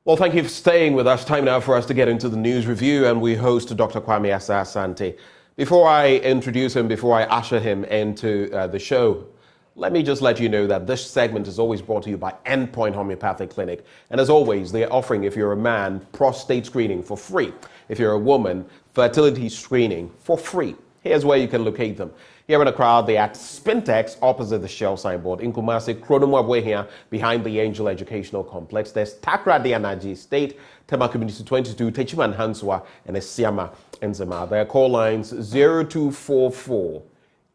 Well, thank you for staying with us. Time now for us to get into the news review, and we host Dr. Kwame Asah-Asante. Before I introduce him, before I usher him into the show, let me just let you know that this segment is always brought to you by Endpoint Homeopathic Clinic. And as always, they're offering, if you're a man, prostate screening for free. If you're a woman, fertility screening for free. Here's where you can locate them. Here in Accra, they're at Spintex opposite the Shell signboard. In Kumasi, Kronomwabwe here behind the Angel Educational Complex. There's Takra de Anaji State, Tema Community 22, Techiman Hanswa, and Esiama Enzema. Their call lines 0244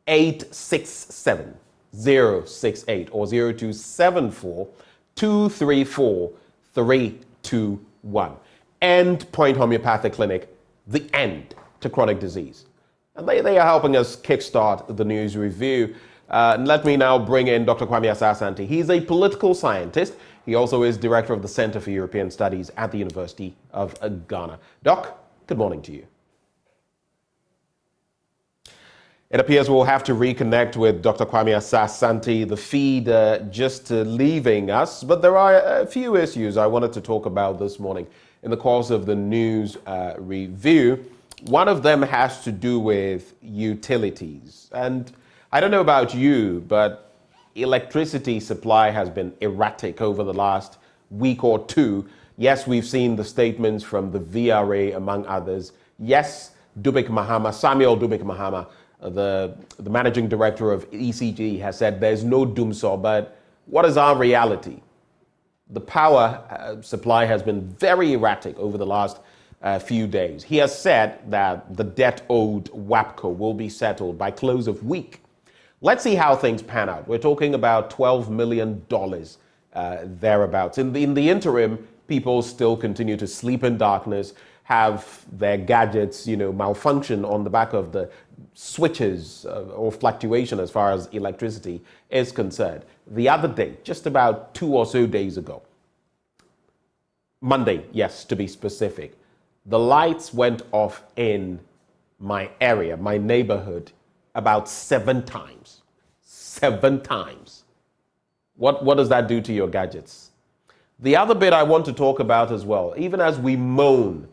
867 068 or 0274 234 321. Endpoint Homeopathic Clinic, the end to chronic disease. And they are helping us kickstart the news review. Let me now bring in Dr. Kwame Asah-Asante. He's a political scientist. He also is director of the Center for European Studies at the University of Ghana. Doc, good morning to you. It appears we'll have to reconnect with Dr. Kwame Asah-Asante, the feed just leaving us, but there are a few issues I wanted to talk about this morning in the course of the news review. One of them has to do with utilities. And I don't know about you, but electricity supply has been erratic over the last week or two. Yes, we've seen the statements from the VRA, among others. Yes, Samuel Dubik Mahama, the managing director of ECG, has said there's no doomsaw, but what is our reality? The power supply has been very erratic over the last few days. He has said that the debt owed WAPCO will be settled by close of week. Let's see how things pan out. We're talking about $12 million thereabouts. In the interim, people still continue to sleep in darkness, have their gadgets, malfunction on the back of the switches or fluctuation as far as electricity is concerned. The other day, just about 2 or so days ago, Monday, yes, to be specific, the lights went off in my area, my neighborhood, about 7 times. 7 times. What does that do to your gadgets? The other bit I want to talk about as well, even as we moan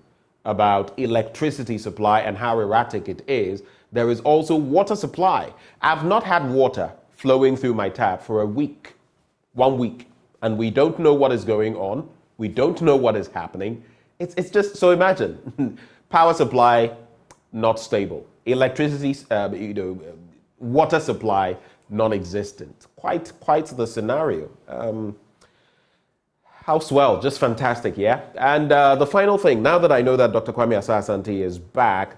about electricity supply and how erratic it is, there is also water supply. I've not had water flowing through my tap for a week, 1 week, and we don't know what is going on. We don't know what is happening. It's just, so imagine, power supply not stable, electricity, water supply non-existent. Quite the scenario. How swell, just fantastic, yeah? And the final thing, now that I know that Dr. Kwame Asah-Asante is back,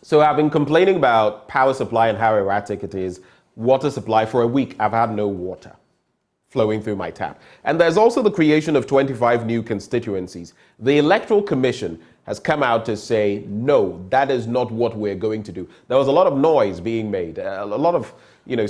so I've been complaining about power supply and how erratic it is. Water supply, for a week, I've had no water flowing through my tap. And there's also the creation of 25 new constituencies. The Electoral Commission has come out to say, no, that is not what we're going to do. There was a lot of noise being made, a lot of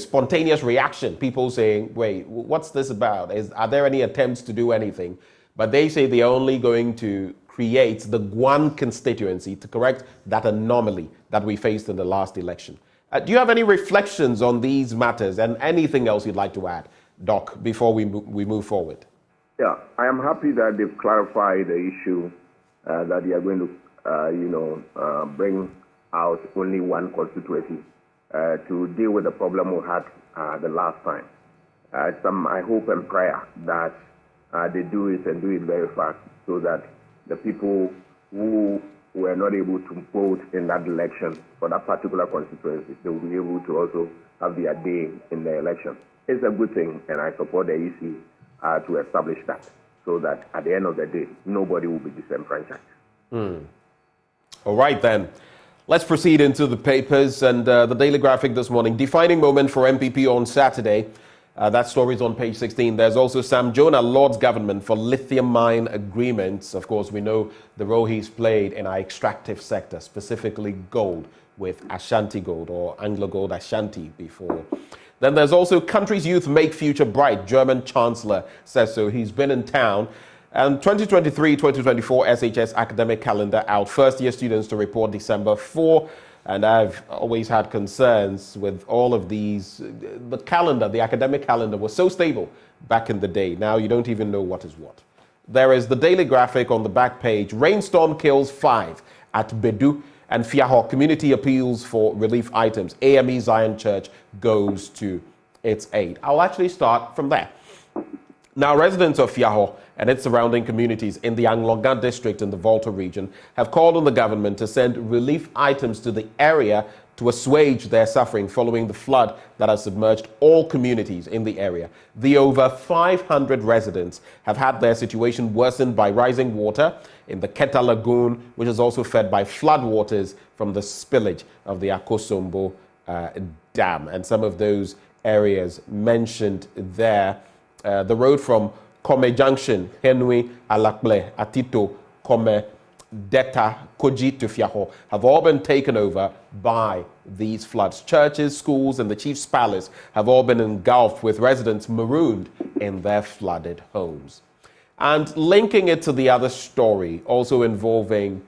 spontaneous reaction, people saying, wait, what's this about? Are there any attempts to do anything? But they say they're only going to create the one constituency to correct that anomaly that we faced in the last election. Do you have any reflections on these matters and anything else you'd like to add, Doc, before we move forward? Yeah, I am happy that they've clarified the issue that they are going to, bring out only one constituency to deal with the problem we had the last time. I hope and prayer that they do it and do it very fast so that the people who were not able to vote in that election for that particular constituency, they will be able to also have their day in the election. It's a good thing, and I support the EC to establish that so that at the end of the day, nobody will be disenfranchised. All right, then. Let's proceed into the papers and the Daily Graphic this morning. Defining moment for MPP on Saturday. That story is on page 16. There's also Sam Jonah, Lord's government for lithium mine agreements. Of course, we know the role he's played in our extractive sector, specifically gold with Ashanti Gold or Anglo Gold Ashanti before. Then there's also country's youth make future bright. German Chancellor says so. He's been in town. And 2023-2024 SHS academic calendar out. First year students to report December 4. And I've always had concerns with all of these. The calendar, the academic calendar was so stable back in the day. Now you don't even know what is what. There is the daily graphic on the back page. Rainstorm kills 5 at Bedu and Fiaho. Community appeals for relief items. AME Zion Church goes to its aid. I'll actually start from there. Now, residents of Fiaho and its surrounding communities in the Anglonga district in the Volta region have called on the government to send relief items to the area to assuage their suffering following the flood that has submerged all communities in the area. The over 500 residents have had their situation worsened by rising water in the Keta Lagoon, which is also fed by flood waters from the spillage of the Akosombo Dam. And some of those areas mentioned there, the road from Kome Junction, Henui, Alakble, Atito, Kome, Deta, Koji to Fiaho have all been taken over by these floods. Churches, schools, and the chief's palace have all been engulfed with residents marooned in their flooded homes. And linking it to the other story, also involving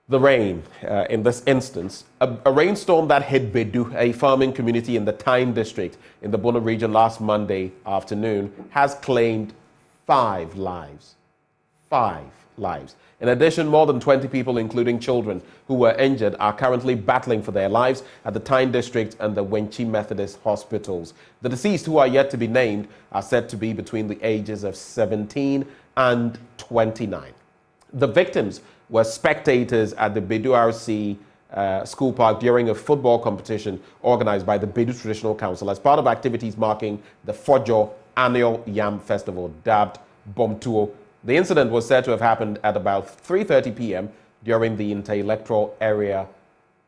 the rain in this instance, a rainstorm that hit Bedu, a farming community in the Tyne district in the Bono region last Monday afternoon, has claimed 5 lives. 5 lives. In addition, more than 20 people, including children who were injured, are currently battling for their lives at the Tyne District and the Wenchi Methodist hospitals. The deceased, who are yet to be named, are said to be between the ages of 17 and 29. The victims were spectators at the Bedu RC school park during a football competition organized by the Bedu Traditional Council as part of activities marking the Fojo annual Yam Festival, dubbed Bomtuo. The incident was said to have happened at about 3:30 p.m. during the inter-electoral area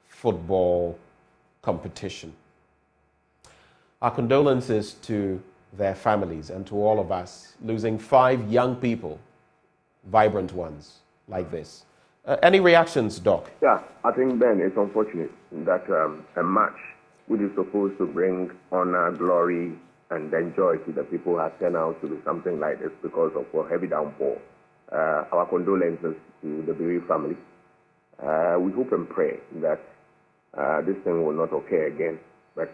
football competition. Our condolences to their families and to all of us, losing 5 young people, vibrant ones like this. Any reactions, Doc? Yeah, I think, Ben, it's unfortunate that a match which is supposed to bring honor, glory, and then joy to the people has turned out to be something like this because of a heavy downpour. Our condolences to the bereaved family. We hope and pray that this thing will not occur again. But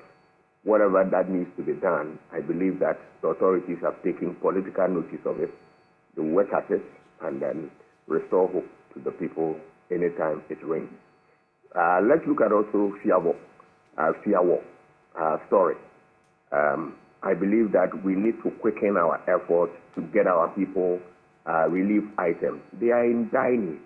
whatever that needs to be done, I believe that the authorities have taken political notice of it, to work at it, and then restore hope to the people anytime it rains. Let's look at also Fiawo story. I believe that we need to quicken our efforts to get our people relief items. They are in dire need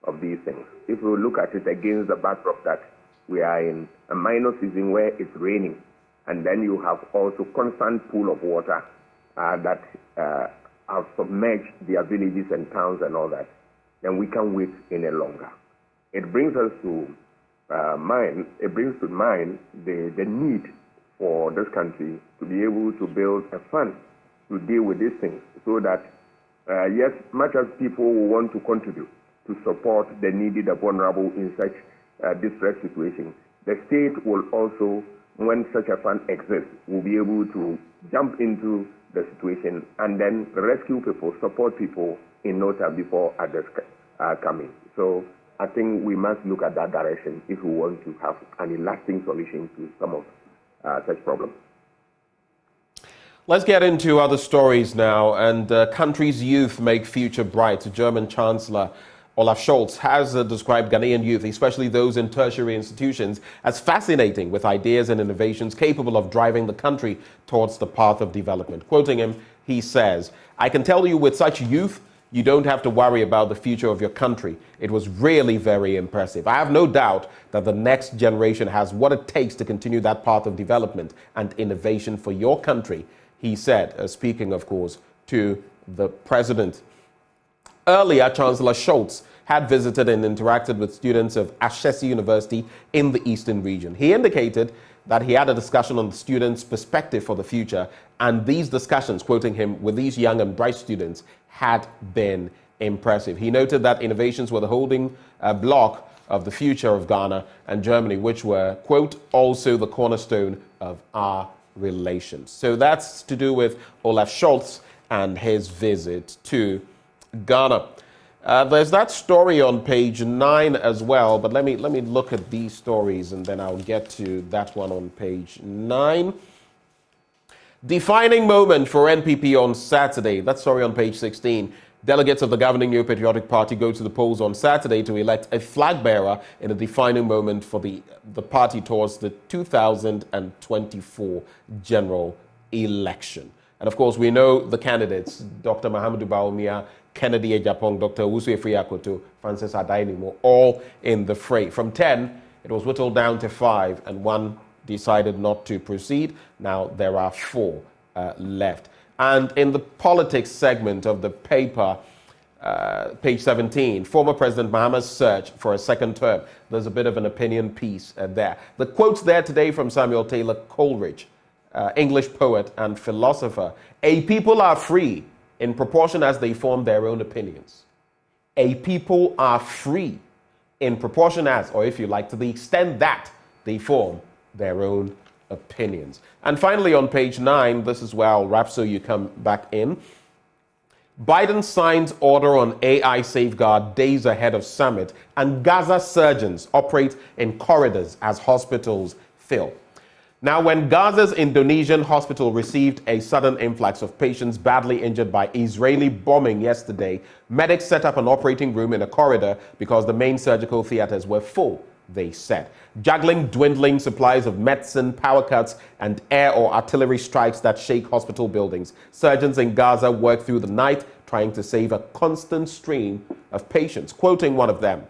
of these things. If we look at it against the backdrop that we are in a minor season where it's raining, and then you have also constant pool of water that have submerged their villages and towns and all that, then we can't wait any longer. It brings us to mind. It brings to mind the need for this country to be able to build a fund to deal with these things, so that yes, much as people will want to contribute to support the needy, the vulnerable in such distress situations, the state will also, when such a fund exists, will be able to jump into the situation and then rescue people, support people in no time before others coming. So I think we must look at that direction if we want to have an lasting solution to some of such problems. Let's get into other stories now. And country's youth make future bright. German Chancellor Olaf Scholz has described Ghanaian youth, especially those in tertiary institutions, as fascinating with ideas and innovations capable of driving the country towards the path of development. Quoting him, he says, "I can tell you with such youth, you don't have to worry about the future of your country. It was really very impressive. I have no doubt that the next generation has what it takes to continue that path of development and innovation for your country," he said, speaking, of course, to the president. Earlier, Chancellor Scholz had visited and interacted with students of Ashesi University in the Eastern region. He indicated that he had a discussion on the students' perspective for the future, and these discussions, quoting him, with these young and bright students had been impressive. He noted that innovations were the holding block of the future of Ghana and Germany, which were, quote, also the cornerstone of our relations. So that's to do with Olaf Scholz and his visit to Ghana. There's that story on page 9 as well, but let me look at these stories and then I'll get to that one on page 9. Defining moment for NPP on Saturday. That's story on page 16. Delegates of the governing New Patriotic Party go to the polls on Saturday to elect a flag bearer in a defining moment for the party towards the 2024 general election. And of course, we know the candidates, Dr. Mahamudu Bawumia, Kennedy Ejapong, Dr. Owusu Efriakoto, Francis Adainimo, all in the fray. From 10, it was whittled down to 5, and one decided not to proceed. Now there are 4 left. And in the politics segment of the paper, page 17, former President Mahama's search for a second term. There's a bit of an opinion piece there. The quotes there today from Samuel Taylor Coleridge, English poet and philosopher. A people are free in proportion as they form their own opinions. A people are free in proportion as, or if you like, to the extent that they form their own opinions. And finally, on page 9, this is where I'll wrap so you come back in. Biden signs order on AI safeguard days ahead of summit, and Gaza surgeons operate in corridors as hospitals fill. Now, when Gaza's Indonesian hospital received a sudden influx of patients badly injured by Israeli bombing yesterday, medics set up an operating room in a corridor because the main surgical theaters were full, they said. Juggling dwindling supplies of medicine, power cuts, and air or artillery strikes that shake hospital buildings, surgeons in Gaza work through the night trying to save a constant stream of patients. Quoting one of them,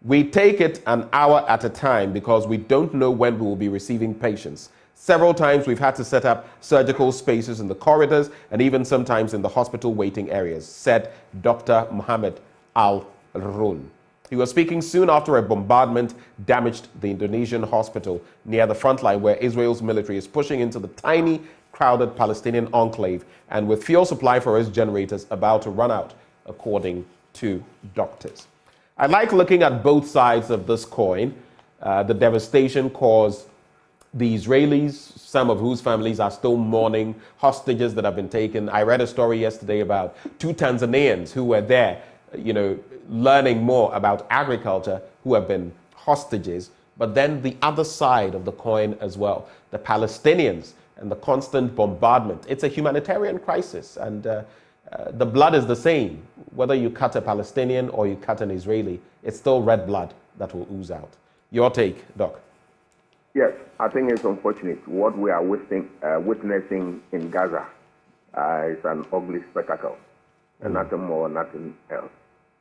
"We take it an hour at a time because we don't know when we will be receiving patients. Several times we've had to set up surgical spaces in the corridors and even sometimes in the hospital waiting areas," said Dr. Mohammed Al-Run. He was speaking soon after a bombardment damaged the Indonesian hospital near the front line where Israel's military is pushing into the tiny, crowded Palestinian enclave and with fuel supply for its generators about to run out, according to doctors. I like looking at both sides of this coin. The devastation caused the Israelis, some of whose families are still mourning, hostages that have been taken. I read a story yesterday about 2 Tanzanians who were there, learning more about agriculture, who have been hostages. But then the other side of the coin as well, the Palestinians and the constant bombardment. It's a humanitarian crisis, and the blood is the same. Whether you cut a Palestinian or you cut an Israeli, it's still red blood that will ooze out. Your take, Doc? Yes, I think it's unfortunate. What we are witnessing in Gaza is an ugly spectacle, and nothing more, nothing else.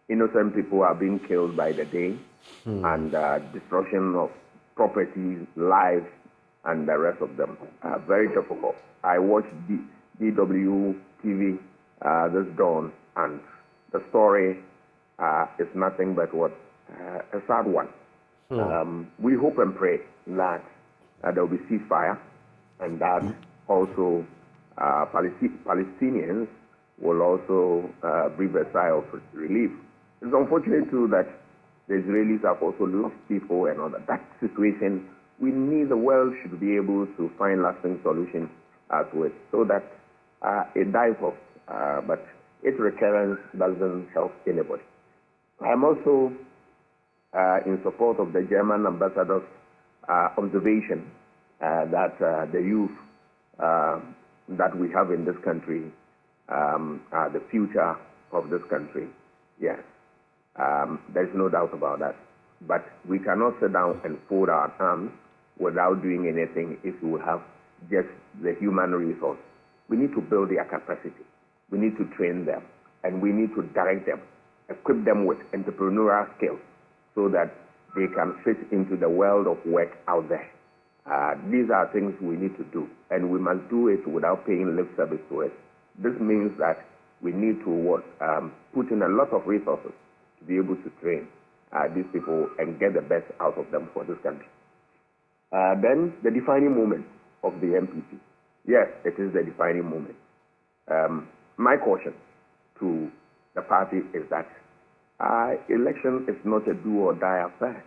Innocent people are being killed by the day, and destruction of property, lives, and the rest of them. Very difficult. I watched DW TV this dawn, and the story is nothing but a sad one. We hope and pray that there will be ceasefire, and that also Palestinians will also breathe a sigh of relief. It's unfortunate too that the Israelis have also lost people and all that. That situation, we need, the world should be able to find lasting solutions to it so that it dies off. But its recurrence doesn't help anybody. I'm also in support of the German ambassador's observation that the youth that we have in this country are the future of this country. Yes, there's no doubt about that. But we cannot sit down and fold our arms without doing anything if we have just the human resource. We need to build their capacity. We need to train them, and we need to direct them, equip them with entrepreneurial skills so that they can fit into the world of work out there. These are things we need to do, and we must do it without paying lip service to it. This means that we need to put in a lot of resources to be able to train these people and get the best out of them for this country. Then the defining moment of the MPP. Yes, it is the defining moment. My caution to the party is that election is not a do or die affair.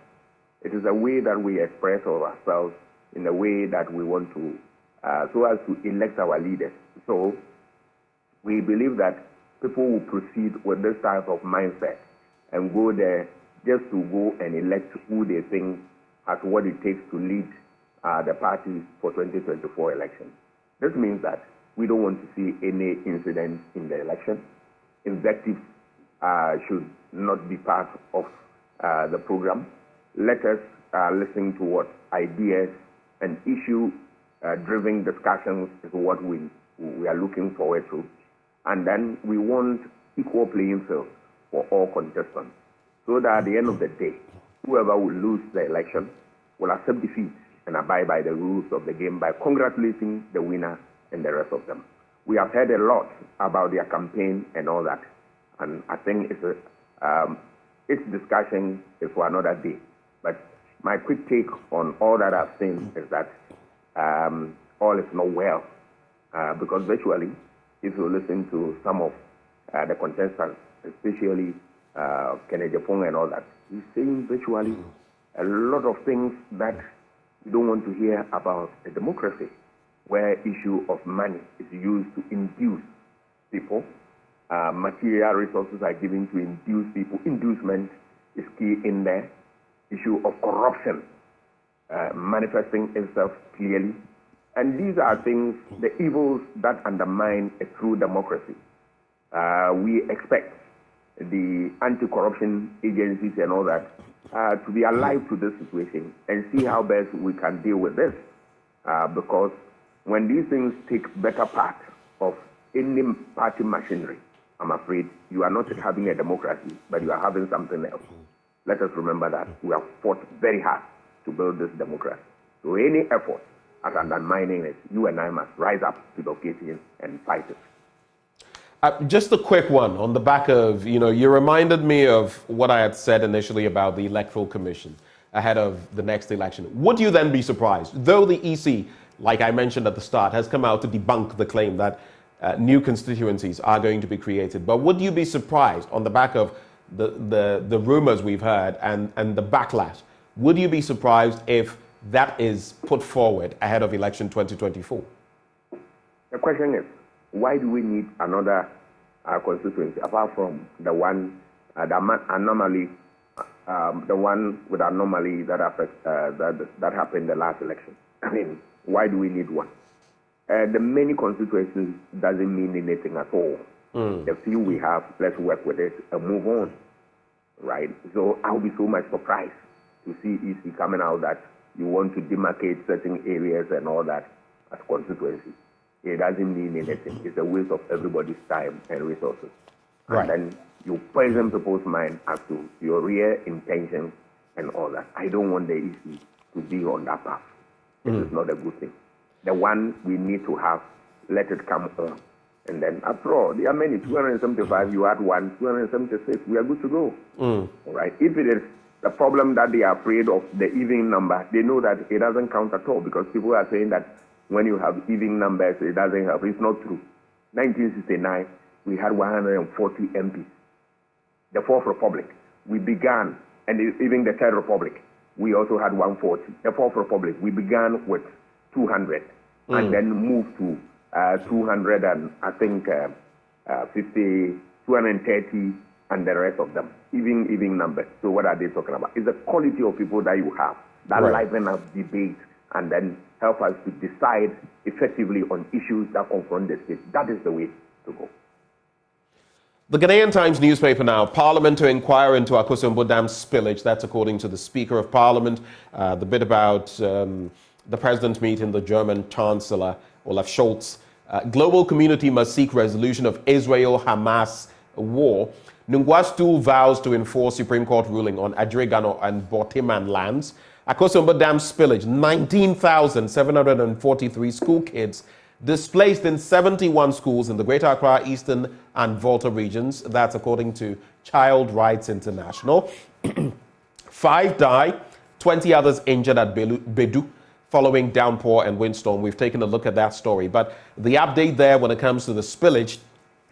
It is a way that we express ourselves in a way that we want to, so as to elect our leaders. So we believe that people will proceed with this type of mindset and go there just to go and elect who they think has what it takes to lead the party for 2024 election. This means that we don't want to see any incident in the election. Invectives should not be part of the program. Let us listen to what ideas and issue-driven discussions is what we are looking forward to. And then we want equal playing field for all contestants, so that at the end of the day, whoever will lose the election will accept defeat and abide by the rules of the game by congratulating the winner and the rest of them. We have heard a lot about their campaign and all that, and I think its discussion is for another day. But my quick take on all that I've seen is that all is not well, because virtually, if you listen to some of the contestants, especially Kennedy Pong and all that, he's saying virtually a lot of things that we don't want to hear about a democracy, where issue of money is used to induce people. Material resources are given to induce people. Inducement is key in there. Issue of corruption manifesting itself clearly. And these are things, the evils that undermine a true democracy. We expect the anti-corruption agencies and all that to be alive to this situation and see how best we can deal with this. Because when these things take better part of any party machinery, I'm afraid you are not having a democracy, but you are having something else. Let us remember that we have fought very hard to build this democracy. So any effort at undermining it, you and I must rise up to the occasion and fight it. Just a quick one on the back of, you reminded me of what I had said initially about the Electoral Commission ahead of the next election. Would you then be surprised, though the EC, like I mentioned at the start, has come out to debunk the claim that new constituencies are going to be created, but would you be surprised on the back of the rumors we've heard and the backlash? Would you be surprised if that is put forward ahead of election 2024? The question is, why do we need another constituency apart from the one, the anomaly, the one with anomaly that affects that happened in the last election? I mean, why do we need one? The many constituencies doesn't mean anything at all. The few we have, let's work with it and move on, right? So I'll be so much surprised to see EC coming out that you want to demarcate certain areas and all that as constituencies. It doesn't mean anything. It's a waste of everybody's time and resources. Right. And then you poison people's mind as to your real intentions and all that. I don't want the EC to be on that path. This is not a good thing. The one we need to have, let it come on. And then, after all, there are many, 275, you add one, 276, we are good to go. All right. If it is the problem that they are afraid of the even number, they know that it doesn't count at all, because people are saying that when you have even numbers, it doesn't help. It's not true. 1969, we had 140 MPs. The Fourth Republic, we began, and even the Third Republic, we also had 140. The Fourth Republic, we began with 200, and then moved to 200 and I think 50, 230, and the rest of them, even numbers. So what are they talking about? It's the quality of people that you have that liven up debate and then help us to decide effectively on issues that confront the state. That is the way to go. The Ghanaian Times newspaper now, Parliament to inquire into Akosombo Dam spillage. That's according to the Speaker of Parliament. The bit about the President meeting the German Chancellor, Olaf Scholz. Global community must seek resolution of Israel-Hamas war. Nungwastu vows to enforce Supreme Court ruling on Adregano and Botiman lands. Akosombo Dam spillage, 19,743 school kids displaced in 71 schools in the Greater Accra, Eastern and Volta regions. That's according to Child Rights International. 5 die, 20 others injured at Bedu following downpour and windstorm. We've taken a look at that story. But the update there when it comes to the spillage,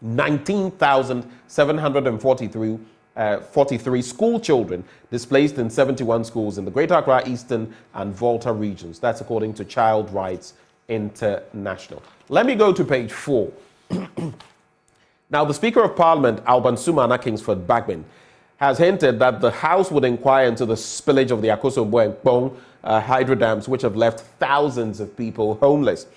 19,743 school children displaced in 71 schools in the Greater Accra, Eastern and Volta regions. That's according to Child Rights International. Let me go to page 4. Now, the Speaker of Parliament, Alban Sumana Kingsford Bagman, has hinted that the House would inquire into the spillage of the Akosombo and Kpong hydro dams, which have left thousands of people homeless.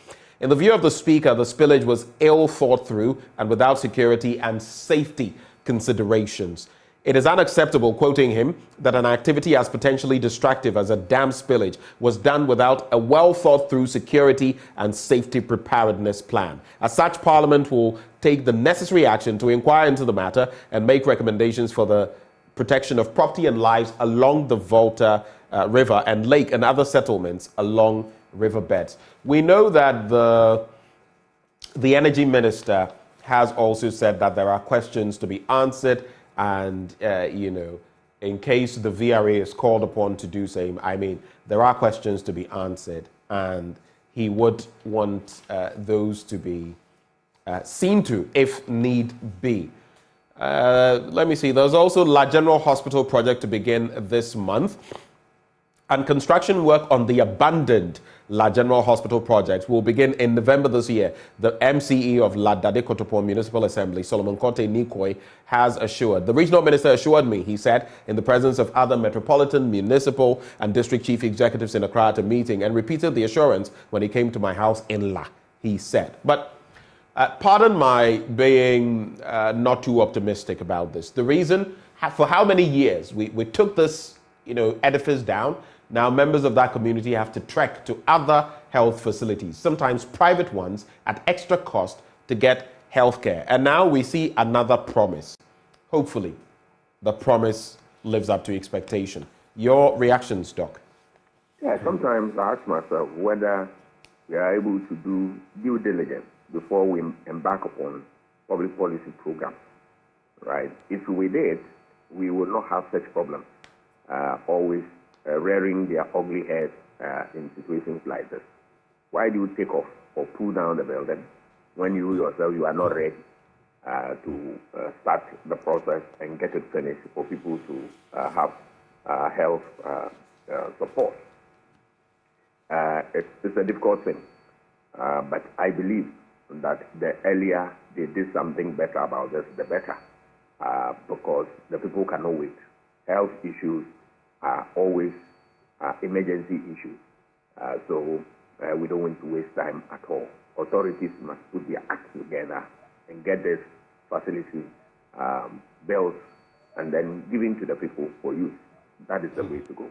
In the view of the Speaker, the spillage was ill thought through and without security and safety considerations. It is unacceptable, quoting him, that an activity as potentially destructive as a dam spillage was done without a well-thought-through security and safety preparedness plan. As such, Parliament will take the necessary action to inquire into the matter and make recommendations for the protection of property and lives along the Volta River and lake and other settlements along riverbeds. We know that the Energy Minister has also said that there are questions to be answered. And, in case the VRA is called upon to do same, there are questions to be answered. And he would want those to be seen to if need be. Let me see. There's also La General Hospital project to begin this month. And construction work on the abandoned La General Hospital project will begin in November this year. The MCE of La Dade Kotopon Municipal Assembly, Solomon Kote Nikoi, has assured. The regional minister assured me, he said, in the presence of other metropolitan, municipal, and district chief executives in Accra at a meeting, and repeated the assurance when he came to my house in La, he said. But pardon my being not too optimistic about this. The reason, for how many years we took this, edifice down. Now, members of that community have to trek to other health facilities, sometimes private ones, at extra cost to get health care. And now we see another promise. Hopefully, the promise lives up to expectation. Your reactions, Doc? Yeah, sometimes I ask myself whether we are able to do due diligence before we embark upon public policy programs, right? If we did, we would not have such problems, always rearing their ugly heads in situations like this. Why do you take off or pull down the building when you yourself, you are not ready to start the process and get it finished for people to have health support? It's a difficult thing, but I believe that the earlier they did something better about this, the better, because the people cannot wait. Health issues are always emergency issues, so we don't want to waste time at all. Authorities must put their acts together and get this facility built and then given to the people for use. That is the way to go.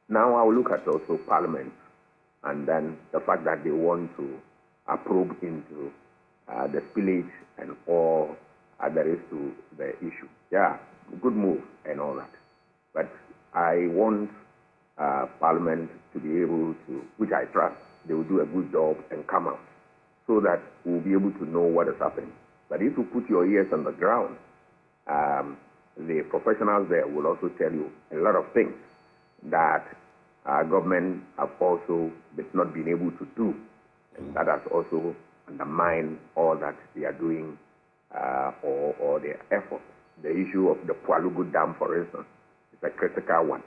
Now I will look at also Parliament and then the fact that they want to probe into the spillage and all there is to the issue. Yeah, good move and all that. But I want Parliament to be able to, which I trust, they will do a good job and come out so that we'll be able to know what is happening. But if you put your ears on the ground, the professionals there will also tell you a lot of things that government have also not been able to do, and that has also undermined all that they are doing or their efforts. The issue of the Pualugu Dam, for instance, is a critical one.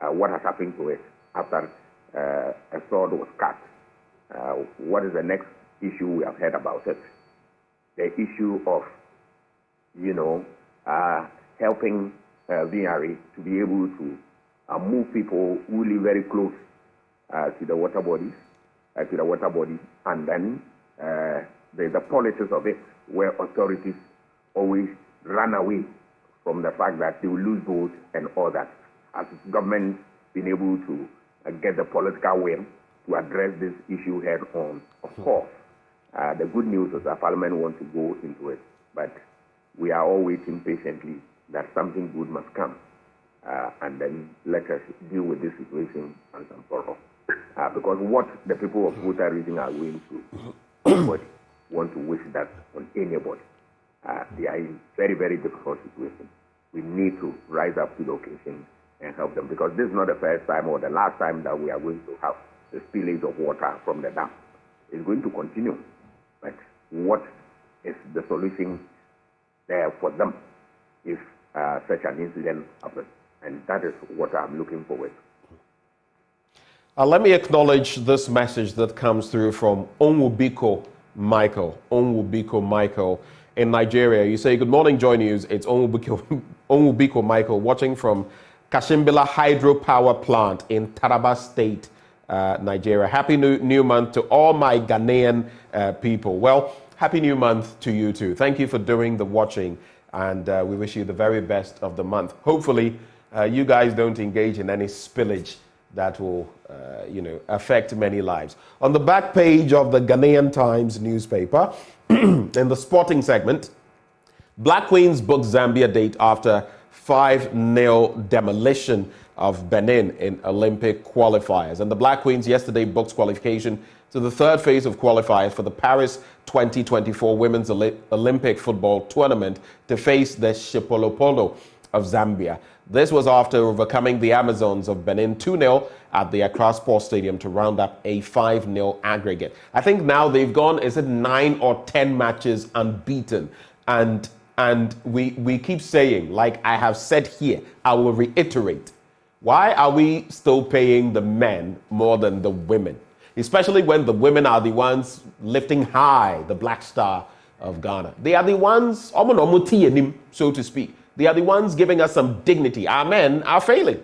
What has happened to it after a sword was cut? What is the next issue we have heard about it? The issue of, helping VRA to be able to move people who live very close to the water bodies, and then there's the politics of it, where authorities always run away from the fact that they will lose votes and all that. Has government been able to get the political will to address this issue head on? Of course, the good news is that Parliament wants to go into it, but we are all waiting patiently that something good must come, and then let us deal with this situation once and for all. Because what the people of Volta region are going through, nobody want to wish that on anybody. They are in very, very difficult situation. We need to rise up to the occasion and help them, because this is not the first time or the last time that we are going to have the spillage of water from the dam. It's going to continue. But what is the solution there for them if such an incident happens? And that is what I'm looking forward to. Let me acknowledge this message that comes through from Onwubiko Michael. Onwubiko Michael in Nigeria. You say, good morning, Joy News. It's Onwubiko Michael watching from Kashimbila Hydropower Plant in Taraba State, Nigeria. Happy new month to all my Ghanaian people. Well, happy new month to you too. Thank you for doing the watching, and we wish you the very best of the month. Hopefully, you guys don't engage in any spillage that will, affect many lives. On the back page of the Ghanaian Times newspaper, in the sporting segment, Black Queens book Zambia date after 5-0 demolition of Benin in Olympic qualifiers. And the Black Queens yesterday booked qualification to the third phase of qualifiers for the Paris 2024 Women's Olympic Football Tournament to face the Chipolopolo of Zambia. This was after overcoming the Amazons of Benin 2-0 at the Accra Sports Stadium to round up a 5-0 aggregate. I think now they've gone, 9 or 10 matches unbeaten. And we keep saying, like I have said here, I will reiterate, why are we still paying the men more than the women? Especially when the women are the ones lifting high the Black Star of Ghana. They are the ones, so to speak. They are the ones giving us some dignity. Our men are failing.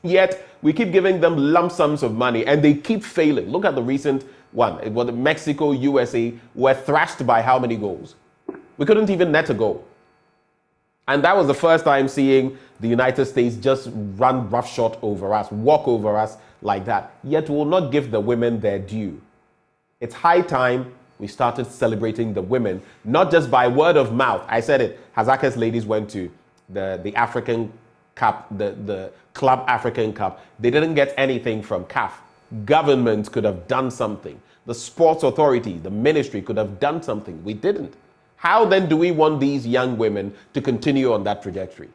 Yet we keep giving them lump sums of money and they keep failing. Look at the recent one. It was Mexico, USA were thrashed by how many goals? We couldn't even net a goal. And that was the first time seeing the United States just run roughshod over us, walk over us like that. Yet we will not give the women their due. It's high time we started celebrating the women, not just by word of mouth. I said it. Hazaka's ladies went to the African Cup, the Club African Cup. They didn't get anything from CAF. Government could have done something. The sports authority, the ministry could have done something. We didn't. How then do we want these young women to continue on that trajectory?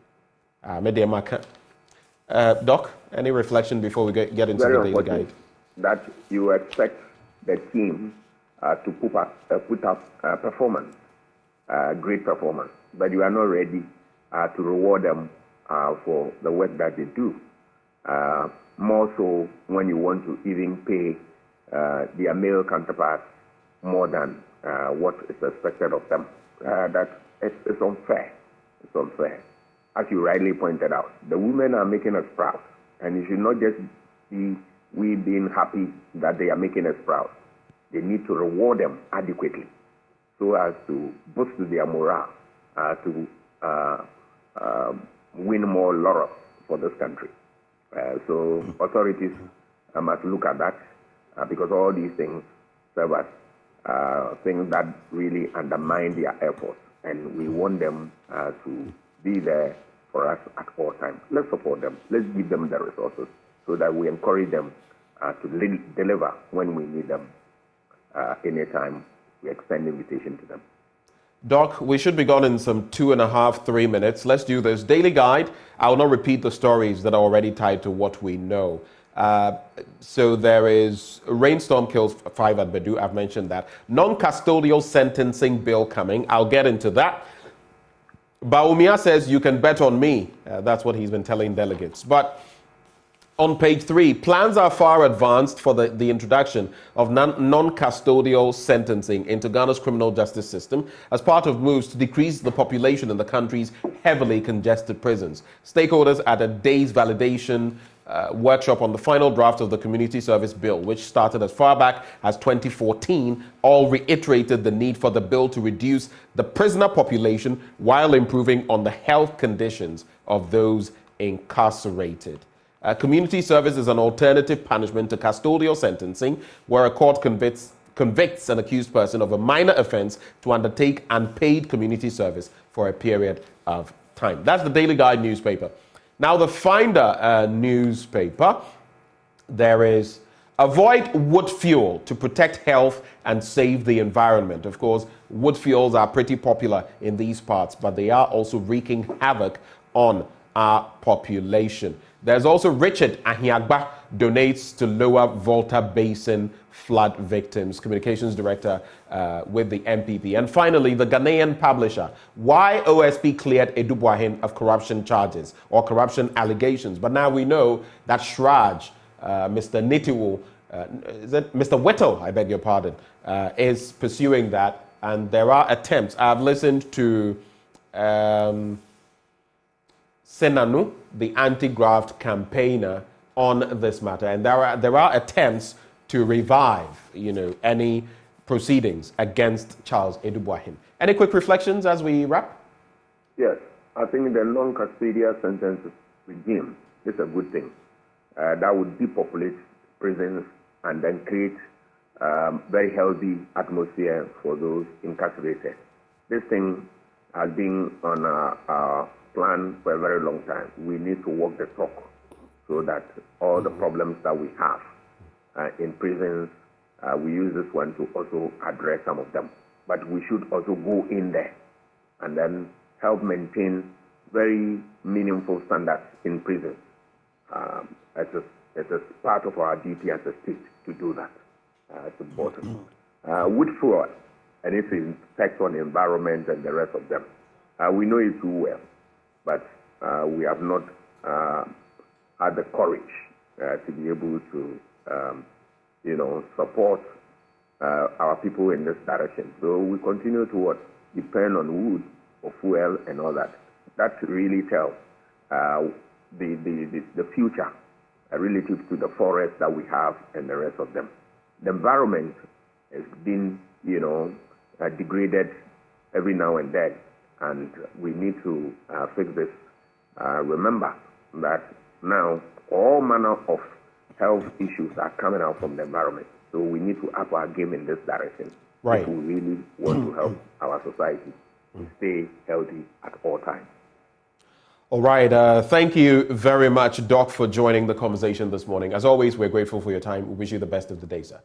Doc, any reflection before we get into the daily guide? That you expect the team to put up performance, great performance, but you are not ready to reward them for the work that they do. More so when you want to even pay their male counterparts more than what is expected of them. That it's unfair. It's unfair. As you rightly pointed out, the women are making us proud, and it should not just be we being happy that they are making us proud. They need to reward them adequately so as to boost their morale, to win more laurels for this country. So authorities must look at that because all these things serve as things that really undermine their efforts, and we want them to be there for us at all times. Let's support them. Let's give them the resources so that we encourage them to deliver when we need them. Anytime we extend invitation to them. Doc, we should be gone in some 2.5, 3 minutes. Let's do this. Daily guide. I will not repeat the stories that are already tied to what we know. So there is rainstorm kills 5 at Bedu. I've mentioned that. Non-custodial sentencing bill coming. I'll get into that. Bawumia says you can bet on me. That's what he's been telling delegates. But on page 3, plans are far advanced for the introduction of non-custodial sentencing into Ghana's criminal justice system as part of moves to decrease the population in the country's heavily congested prisons. Stakeholders at a day's validation workshop on the final draft of the Community Service Bill, which started as far back as 2014, all reiterated the need for the bill to reduce the prisoner population while improving on the health conditions of those incarcerated. Community service is an alternative punishment to custodial sentencing, where a court convicts an accused person of a minor offense to undertake unpaid community service for a period of time. That's the Daily Guide newspaper. Now, the Finder newspaper, there is avoid wood fuel to protect health and save the environment. Of course, wood fuels are pretty popular in these parts, but they are also wreaking havoc on our population. There's also Richard Ahiagba donates to Lower Volta Basin flood victims, communications director with the MPP. And finally, the Ghanaian publisher, why OSP cleared Edubuahin of corruption charges or corruption allegations. But now we know that Shraj, Mr. Nitiwu, is it Mr. Whittle, I beg your pardon, is pursuing that. And there are attempts. I've listened to Senanu, the anti-graft campaigner, on this matter, and there are attempts to revive, any proceedings against Charles Edubuahim. Any quick reflections as we wrap? Yes, I think the non-custodial sentence regime is a good thing. That would depopulate prisons and then create very healthy atmosphere for those incarcerated. This thing has been on our plan for a very long time. We need to walk the talk so that all the problems that we have in prisons, we use this one to also address some of them. But we should also go in there and then help maintain very meaningful standards in prisons. It is part of our duty as a state to do that. It's important. Wood fuel and its effect on the environment and the rest of them. We know it too well, but we have not had the courage to be able to, support our people in this direction. So we continue to depend on wood for fuel and all that. That really tells the future relative to the forest that we have and the rest of them. The environment has been, degraded every now and then, and we need to fix this. Remember that now all manner of health issues are coming out from the environment, so we need to up our game in this direction. Right. If we really want to help our society stay healthy at all times. All right. Thank you very much, Doc, for joining the conversation this morning. As always, we're grateful for your time. We wish you the best of the day, sir.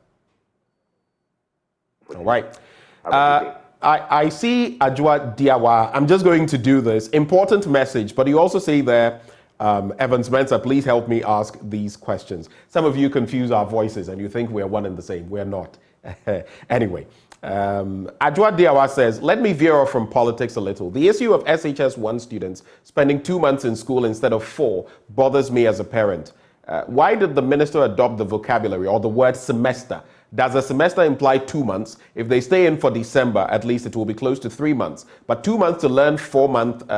All right. I see Ajwa Diawa. I'm just going to do this. Important message, but you also say there, Evans Mensah, please help me ask these questions. Some of you confuse our voices and you think we're one and the same. We're not. Anyway. Ajwa Diawa says, let me veer off from politics a little. The issue of SHS1 students spending 2 months in school instead of 4 bothers me as a parent. Why did the minister adopt the vocabulary or the word semester? Does a semester imply 2 months? If they stay in for December, at least it will be close to 3 months. But 2 months to learn 4-month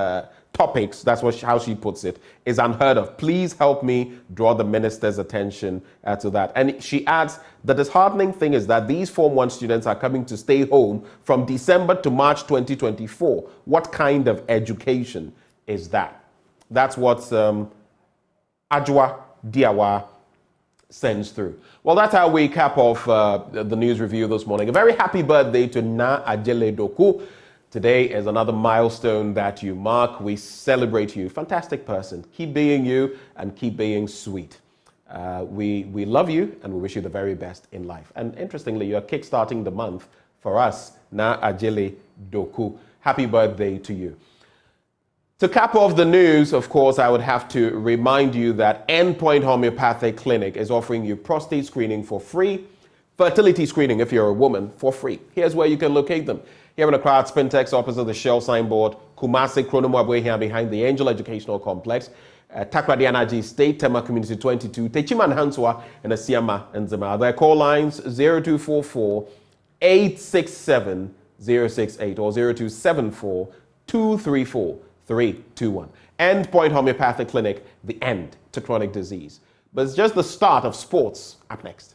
topics, that's how she puts it, is unheard of. Please help me draw the minister's attention to that. And she adds, the disheartening thing is that these Form 1 students are coming to stay home from December to March 2024. What kind of education is that? That's what Ajwa Diawa sends through. Well, that's how we cap off the news review this morning. A very happy birthday to Na Ajele Doku. Today is another milestone that you mark. We celebrate you. Fantastic person. Keep being you and keep being sweet. We love you and we wish you the very best in life. And interestingly, you're kickstarting the month for us, Na Ajele Doku. Happy birthday to you. To cap off the news, of course, I would have to remind you that Endpoint Homeopathic Clinic is offering you prostate screening for free, fertility screening if you're a woman for free. Here's where you can locate them. Here in the crowd, Spintex opposite the Shell signboard, Kumasi Chronomwabwe here behind the Angel Educational Complex, Takrady Anaji State, Tema Community 22, Techiman Hanswa, and Asiama and Zima. Their call lines 0244 867 068 or 0274 234 321. Endpoint Homeopathic Clinic, the end to chronic disease. But it's just the start of sports. Up next.